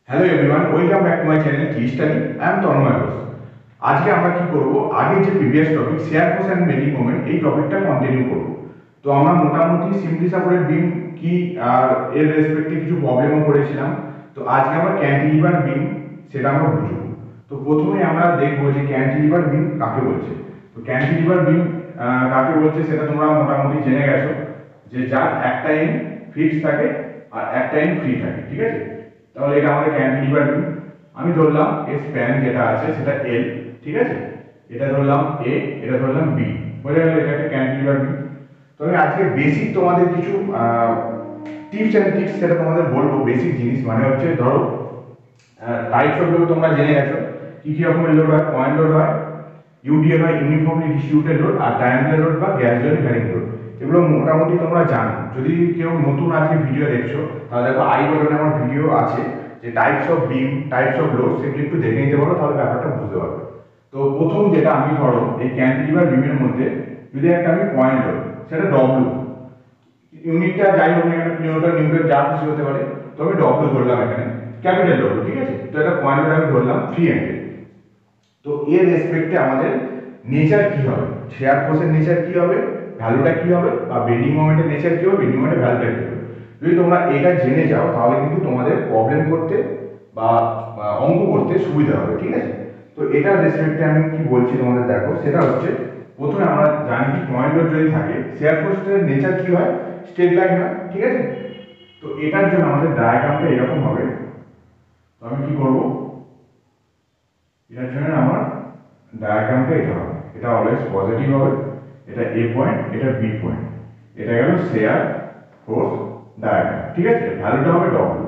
Hello everyone, welcome back to my channel T study. I am Tanmoy Ghosh. আজকে আমরা কি করব, আগের যে previous topic shear force and bending moment, এই টপিকটা কন্টিনিউ করব। তো আমরা মোটামুটি সিম্পলি সাপোর্টেড বিম কি আর এর রেসপেক্টে কিছু প্রবলেমও করেছিলাম। তো আজকে আমরা ক্যান্টিলিভার বিম সেটা আমরা বুঝব। তো প্রথমে আমরা দেখব যে ক্যান্টিলিভার বিম কাকে বলছে। তো ক্যান্টিলিভার বিম কাকে বলছে সেটা তোমরা মোটামুটি জেনে গেছো, যে যার একটা এন্ড ফিক্স থাকে আর একটা এন্ড ফ্রি থাকে, ঠিক আছে। তাহলে এটা আমাদের ক্যান্টিলিভার বিম। আমি ধরলাম এর স্প্যান যেটা আছে সেটা এল, ঠিক আছে। এটা ধরলাম এ, এটা ধরলাম বি, বোঝা গেল এটা একটা ক্যান্টিলিভার বিম। তো আমি আজকে বেসিক তোমাদের কিছু টিপস অ্যান্ড ট্রিক্স সেটা তোমাদের বলবো। বেসিক জিনিস মানে হচ্ছে, ধরো টাইপস অফ লোড তোমরা জেনে গেছো, কি কি রকমের লোড হয়। পয়েন্ট লোড হয়, ইউডিএল হয়, ইউনিফর্মলি ডিস্ট্রিবিউটেড লোড, আর ট্রায়াঙ্গুলার লোড বা গ্যাসুয়ালি ভ্যারিং লোড। এগুলো মোটামুটি তোমরা জানো। যদি কেউ নতুন আজকে ভিডিও দেখছো, তাহলে দেখো আই বটনে আমার ভিডিও আছে, যে types of beam, types of load, সেগুলো একটু দেখে নিতে পারো, তাহলে ব্যাপারটা বুঝতে পারবে। তো প্রথম যেটা, আমি ধরো এই ক্যান্টিলিভার বিমের মধ্যে যদি একটা আমি পয়েন্ট লোড, সেটা ডব্লু, ইউনিটটা যাই হোক না কেন, কিলোমিটার নিউটন যা খুশি হতে পারে, তো আমি ডব্লু ধরলাম এখানে, ক্যাপিটাল ডব্লু, ঠিক আছে। তো একটা পয়েন্ট লোড আমি ধরলাম 300। তো এর রেসপেক্টে আমাদের নেচার কি হবে, শেয়ার ফোর্সের নেচার কি হবে, ভ্যালুটা কি হবে, বা বেন্ডিং মোমেন্টের নেচার কি হবে, বেন্ডিং মোমেন্টের ভ্যালুটা কি হবে। যদি তোমরা এটা জেনে যাও, তাহলে কিন্তু তোমাদের প্রবলেম করতে বা অঙ্ক করতে সুবিধা হবে, ঠিক আছে। তো এটার রেসপেক্টে আমি কি বলছি তোমাদের, দেখো সেটা হচ্ছে, প্রথমে আমরা জানি কি পয়েন্ট লোড যদি থাকে, শেয়ার ফোর্সের নেচার কি হয়, স্ট্রেট লাইন হয়, ঠিক আছে। তো এটার জন্য আমাদের ডায়াগ্রামটা এরকম হবে। তো আমি কি করব, এটার জন্য আমার ডায়াগ্রামটা এটা হবে, এটা অলওয়েজ পজিটিভ হবে, এটা এ পয়েন্ট, এটা বি পয়েন্ট, এটা গেল শেয়ার ফোর্স ডায়াগ্রাম, ঠিক আছে। ভ্যালুটা হবে ডব্লিউ।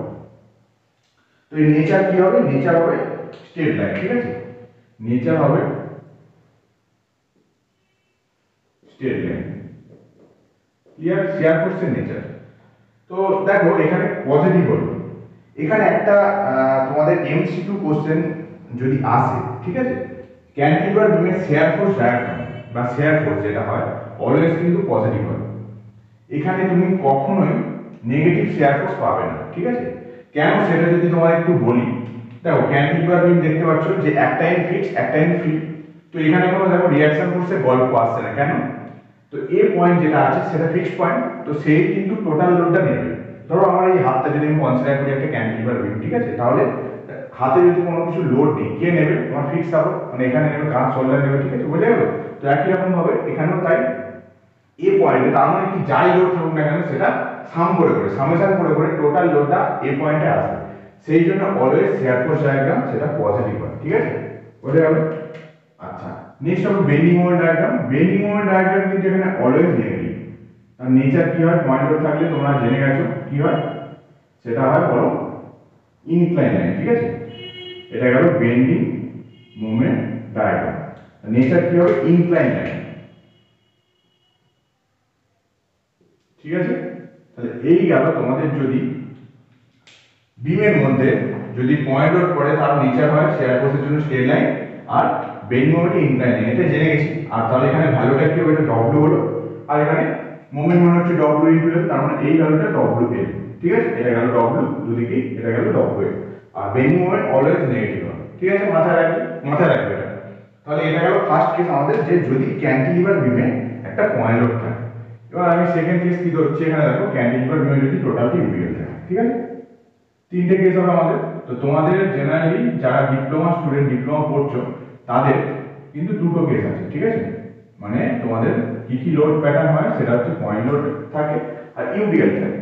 তো এই নেচার কি হবে, নেচার হবে স্ট্রেট লাইন, ঠিক আছে। নেচার হবে স্ট্রেট লাইন, ক্লিয়ার। শেয়ার ফোর্সের নেচার। তো দেখো এখানে পজিটিভ হলো, এখানে একটা তোমাদের এমসিকিউ কোশ্চেন যদি আসে, ঠিক আছে, ক্যান্টিলিভার বিমের শেয়ার ফোর্স ডায়াগ্রাম বা শেয়ার ফোর্স যেটা হয়, অলওয়েজ কিন্তু পজিটিভ হয়। এখানে তুমি কখনোই নেগেটিভ শেয়ার ফোর্স পাবে না, ঠিক আছে। কেন সেটা যদি তোমার একটু বলি, দেখো ক্যান্টিলিভার বিম দেখতে পাচ্ছ যে একটা এন্ড ফিক্স, একটা এন্ড ফ্রি। তো এখানে কোনো দেখো রিঅ্যাকশন ফোর্সের গল্প আসছে না, কেন? তো এ পয়েন্ট যেটা আছে সেটা ফিক্সড পয়েন্ট, তো সেই কিন্তু টোটাল লোডটা নেবে। ধরো আমার এই হাতটা যদি আমি কনসিডার করি একটা ক্যান্টিলিভার বিম, ঠিক আছে, তাহলে হাতে যদি কোনো কিছু লোড নেই, কে নেবে? আমার ফিক্স সাপোর্ট, মানে এখানে নেবে কাঁধ, শোল্ডার নেবে, ঠিক আছে, বোঝা গেল। তো একই রকম ভাবে এখানেও তাই। এ পয়েন্টে তার মানে কি, যাই লোড থাকুক না কেন, সেটা সাম করে করে, সামেশন করে করে টোটাল লোডটা এ পয়েন্টে আসবে। সেই জন্য অলওয়েজ শেয়ার ফোর্স ডায়াগ্রাম সেটা পজিটিভ হয়, ঠিক আছে, বোঝা গেল। আচ্ছা, নেক্সট হবে bending moment diagram. Bending moment diagram কিন্তু এখানে অলওয়েজ নেগেটিভ। তার নেচার কি হয়, পয়েন্ট লোড থাকলে তোমরা জেনে গেছো কি হয়, সেটা হয় বলো ইনক্লাইন লাইন, ঠিক আছে। এটা গেল বেন্ডিং মোমেন্ট ডায়াগ্রাম। নেচার কি হবে, ইনক্লাইন লাইন, ঠিক আছে। তাহলে এই গেল তোমাদের, যদি বিমের মধ্যে যদি পয়েন্ট লোড পড়ে, তার নেচার হয় শেয়ার ফোর্সের জন্য স্ট্রেট লাইন, আর বেন্ডিং মোমেন্ট ইনক্লাইন লাইন, এটা জেনে গেছি। আর তাহলে এখানে ভ্যালুটা কি হবে, এটা ডব্লিউ হলো, আর এখানে মোমেন্ট মানে হচ্ছে ডব্লিউ ইনটু এল, তার মানে এই ভ্যালুটা ডব্লিউ এল, ঠিক আছে। এটা গেল ডব্লিউ, যদি কি এটা গেল ডব্লিউ এল। আর বেন্ডিং মোমেন্ট অলওয়েজ নেগেটিভ হবে, ঠিক আছে, মাথায় রাখবে এটা। তাহলে এটা গেল ফার্স্ট কেস আমাদের, যে যদি ক্যান্টিলিভার বিমে একটা পয়েন্ট লোড থাকে। এবার আমি সেকেন্ড কেস কি ধরছি, এখানে দেখো ক্যান্টিলিভার বিমে যদি টোটালটি ইউডিএল থাকে, ঠিক আছে। তিনটে কেস হবে আমাদের। তো তোমাদের জেনারেলি যারা ডিপ্লোমা স্টুডেন্ট, ডিপ্লোমা পড়ছো, তাদের কিন্তু দুটো কেস আছে, ঠিক আছে। মানে তোমাদের কি কি লোড প্যাটার্ন হয়, সেটা হচ্ছে পয়েন্ট লোড থাকে আর ইউডিএল থাকে।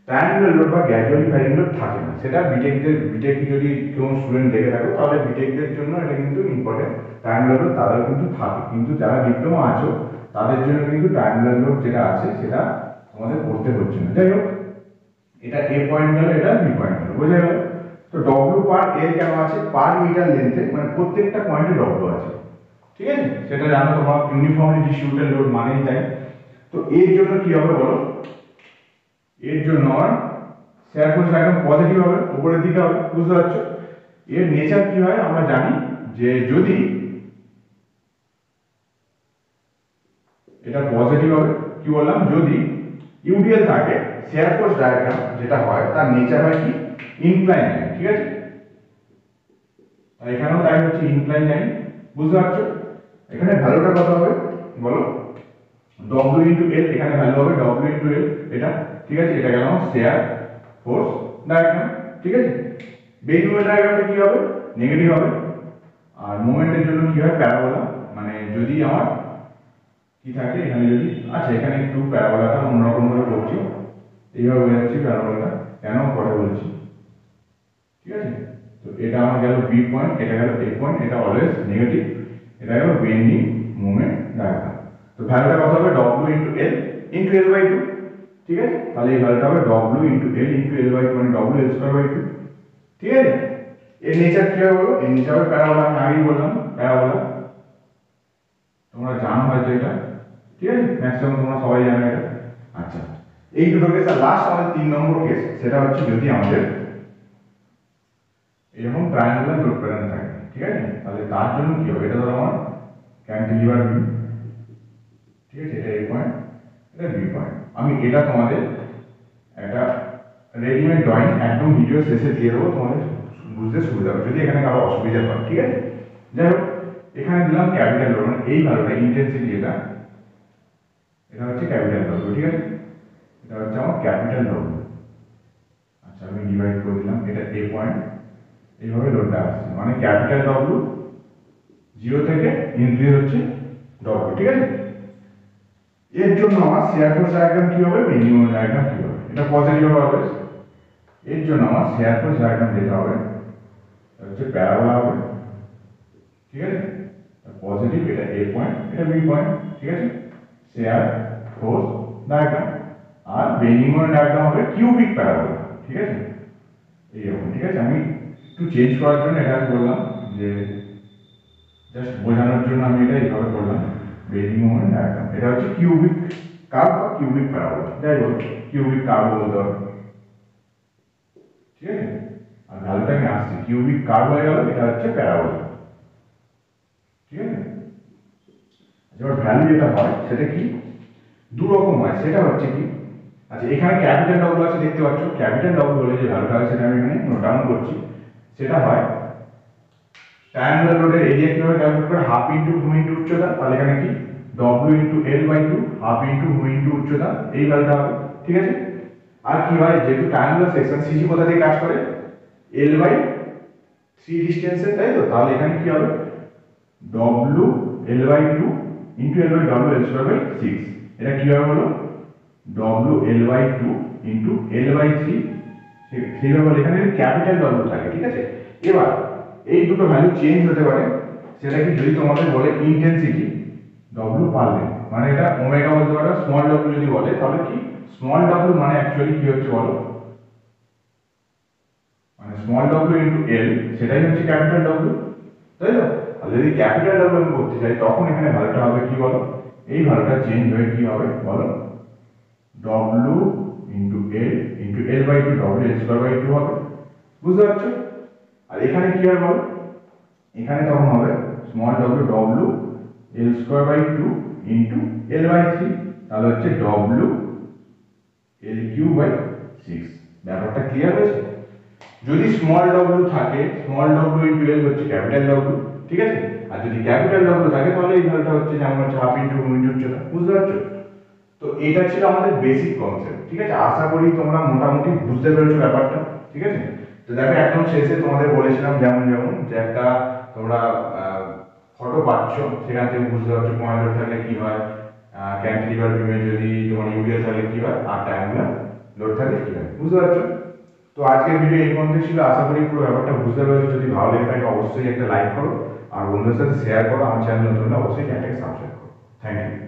ট্রায়াঙ্গুলার লোড বা গ্র্যাজুয়ালি ভ্যারিং লোড থাকে না। সেটা বিটেক যদি কেউ স্টুডেন্ট দেখে থাকো, তাহলে বিটেকদের জন্য এটা কিন্তু ইম্পর্টেন্ট। ট্রায়াঙ্গুলার লোড তাদের কিন্তু থাকে, কিন্তু যারা ডিপ্লোমা আছো তাদের জন্য কিন্তু ট্রায়াঙ্গুলার লোড যেটা আছে সেটা আমাদের করতে হচ্ছে না। যাই হোক, এটা এ পয়েন্ট গেল, এটা বি পয়েন্ট গেল, বোঝা গেল। তো ডব্লিউ পার এল কেন আছে, পার মিটার লেন্থে, মানে প্রত্যেকটা পয়েন্টে ডব্লিউ আছে, ঠিক আছে। সেটা জানো তোমরা, ইউনিফর্মলি ডিস্ট্রিবিউটেড লোড মানেই তাই। তো এর জন্য কি হবে বলো, এর জন্য আমার শেয়ার ফোর্স একদম পজিটিভ হবে, উপরের দিকে হবে, বুঝতে পারছো। এর নেচার কি হয় আমরা জানি, যে যদি এটা পজিটিভ হবে, কি বললাম, যদি ইউডিএল থাকে, শেয়ার ফোর্স ডায়াগ্রাম যেটা হয় তার নেচার হয় কি, ইনক্লাইন লাইন, ঠিক আছে। এখানেও তাই হচ্ছে ইনক্লাইন লাইন। বুঝতে পারছো? এখানে ভ্যালুটা কত হবে বলো? W ইন্টু এল, এখানে ভ্যালু হবে W ইন্টু এল, এটা ঠিক আছে। এটা গেল আমার শেয়ার ফোর্স ডায়াগ্রাম, ঠিক আছে। বেগ মোমেন্ট ডায়াগ্রামটা কি হবে? নেগেটিভ হবে। আর মোমেন্টের জন্য কি হয়? প্যারাবোলা। মানে যদি আমার কি থাকে এখানে, যদি আচ্ছা এখানে একটু প্যারাবোলাটা অন্যরকম ভাবে করছি, এইভাবে বোঝাচ্ছি প্যারাবোলাটা কেন পরে বলছি, ঠিক আছে। তো এটা আমার গেল বি পয়েন্ট, এটা গেল এ পয়েন্ট, এটা অলওয়েজ নেগেটিভ, এটা গেল বেন্ডিং মোমেন্ট ডায়াগ্রাম। তো ভ্যালুটা কত হবে? W into L into L by two, ঠিক আছে। তাহলে এই ভ্যালুটা হবে W into L into L by two, মানে W L square by two, ঠিক আছে। এর নেচার কি হবে বলো? এর নেচার হবে প্যারাবোলা। আমি আগেই বললাম প্যারাবোলা, তোমরা জানো হয়তো এটা, ঠিক আছে। ম্যাক্সিমাম তোমরা সবাই জানো এটা। আচ্ছা, এই দুটো কেস। আর লাস্ট আমাদের 3 নম্বর কেস, সেটা হচ্ছে যদি আমাদের এরকম ট্রায়াঙ্গুলার লোড প্যাটার্ন থাকে, ঠিক আছে। তাহলে তার জন্য কি হবে? এটা ধরো আমার ক্যান্টিলিভার বিম, ঠিক আছে। এটা এ পয়েন্ট, এটা বি পয়েন্ট। আমি এটা তোমাদের একটা রেডিমেড ড্রয়িং একদম ভিডিও শেষে দিয়ে দেবো, তোমাদের বুঝতে সুবিধা হবে যদি এখানে কারো অসুবিধা হয়, ঠিক আছে। যাই হোক, এখানে দিলাম ক্যাপিটাল লোড, মানে এই ভ্যালুটা ইন্টেন্সিটি, এটা এটা হচ্ছে ক্যাপিটাল লোড, ঠিক আছে। এটা হচ্ছে আমার ক্যাপিটাল লোড। আচ্ছা, আমি ডিভাইড করে দিলাম, এটা এ পয়েন্ট, এইভাবে লোডটা আসছে, মানে ক্যাপিটাল ডব্লু 0 থেকে ইনক্রিজ হচ্ছে ডব্লু, ঠিক আছে। এর জন্য আমার শেয়ার ফোর্স ডায়াগ্রাম কি হবে? বেন্ডিং মোমেন্ট ডায়াগ্রাম কি হবে? এটা পজিটিভ হবে অলওয়েজ। এর জন্য আমার শেয়ার ফোর্স ডায়াগ্রাম যেটা হবে হচ্ছে প্যারাবোলা হবে, ঠিক আছে। পজিটিভ, এটা এ পয়েন্ট, এটা বি পয়েন্ট, ঠিক আছে। Shear force diagram. আর বেন্ডিং মোমেন্ট ডায়াগ্রাম হবে কিউবিক প্যারাবোলা, ঠিক আছে। এইরকম, ঠিক আছে। আমি একটু চেঞ্জ করার জন্য এটা বললাম, যে জাস্ট বোঝানোর জন্য আমি এটা এইভাবে করলাম। বেন্ডিং মোমেন্ট ডায়াগ্রাম, এটা হচ্ছে কিউবিক কার্ভ বা কিউবিক প্যারাবোলা, যাই হোক কিউবিক কার্ভ বলতে হবে, ঠিক আছে। আর ভ্যালুটা আমি আসছি, কিউবিক কার্ভ হয়ে গেল, এটা হচ্ছে প্যারাবোলা, ঠিক আছে। এবার ভ্যালু যেটা হয় সেটা কি? দু রকম হয়, সেটা হচ্ছে কি? আচ্ছা, এখানে ক্যাপিটাল ডব্লু আছে দেখতে পাচ্ছ। ক্যাপিটাল ডব্লু হলে যে ভ্যালুটা হয় সেটা আমি এখানে নোট ডাউন করছি। সেটা হয় ট্রায়াঙ্গুলার রোডের এরিয়া কিভাবে ক্যালকুলেট করে? হাফ ইন্টু ভূমি ইন্টু উচ্চতা। তাহলে এখানে কি? W into L by two, half into ভূমি ইন্টু উচ্চতা, এই ভ্যালুটা হবে, ঠিক আছে। আর কি হয়? যেহেতু ট্রায়াঙ্গুলার সেকশন, সিজি কোথা থেকে কাজ করে? এল বাই থ্রি ডিস্টেন্সের, তাই তো। তাহলে এখানে কি হবে? W L by two into L by W L square by six. এটা কি হবে বলো? W L by two into L by three, সেইভাবে বলে এখানে ক্যাপিটাল ডব্লু থাকে, ঠিক আছে। এবার এই দুটো ভ্যালু চেঞ্জ হতে পারে। সেটা কি? যদি তোমাদের বলে ইন্টেন্সিটি ডব্লু পার লেন্থ, মানে এটা ওমেগা বলতে পারো। স্মল ডব্লু যদি বলে তাহলে কি? স্মল ডব্লু মানে অ্যাকচুয়ালি কি হচ্ছে বলো? মানে স্মল ডব্লু ইন্টু এল, সেটাই হচ্ছে ক্যাপিটাল ডব্লু, তাই তো। আর যদি ক্যাপিটাল ডব্লু আমি করতে চাই, তখন এখানে ভ্যালুটা হবে কি বলো? এই ভ্যালুটা চেঞ্জ হয়ে কি হবে বলো? W into L by two, W L square by two হবে। বুঝতে পারছো? আর এখানে কি হবে বলো? এখানে তখন হবে small W, W L square by two into L by three, তাহলে হচ্ছে W L Q by six. ব্যাপারটা ক্লিয়ার হয়েছে? যদি স্মল ডব্লু থাকে, স্মল ডব্লু ইন্টু এল হচ্ছে ক্যাপিটাল ডব্লু, ঠিক আছে। আর যদি ক্যাপিটাল ডব্লু থাকে তাহলে এই ভ্যালুটা হচ্ছে যেমন হচ্ছে হাফ ইন্টু ভূমি ইন্টু উচ্চতা। বুঝতে পারছো? তো এটা ছিল আমাদের বেসিক কনসেপ্ট, ঠিক আছে। আশা করি তোমরা মোটামুটি বুঝতে পেরেছো ব্যাপারটা, ঠিক আছে। তো দেখো, একদম শেষে তোমাদের বলেছিলাম যেমন যে একটা তোমরা ফটো পাচ্ছ, সেখান থেকে বুঝতে পারছো পয়েন্ট লোড থাকলে কি হয়, ক্যান্টিলিভার বিমে যদি তোমার ইউডিএল থাকলে কি হয়, আর ট্রায়াঙ্গুলার লোড থাকলে কি হয়। বুঝতে পারছো? তো আজকের ভিডিও এই পর্যন্ত ছিল। আশা করি পুরো ব্যাপারটা বুঝতে পেরেছো। যদি ভালো লেগে থাকে অবশ্যই একটা লাইক করো, আর বন্ধুদের সাথে শেয়ার করো। আমার চ্যানেল নতুন হলে অবশ্যই চ্যানেলটাকে সাবস্ক্রাইব করো। Thank you.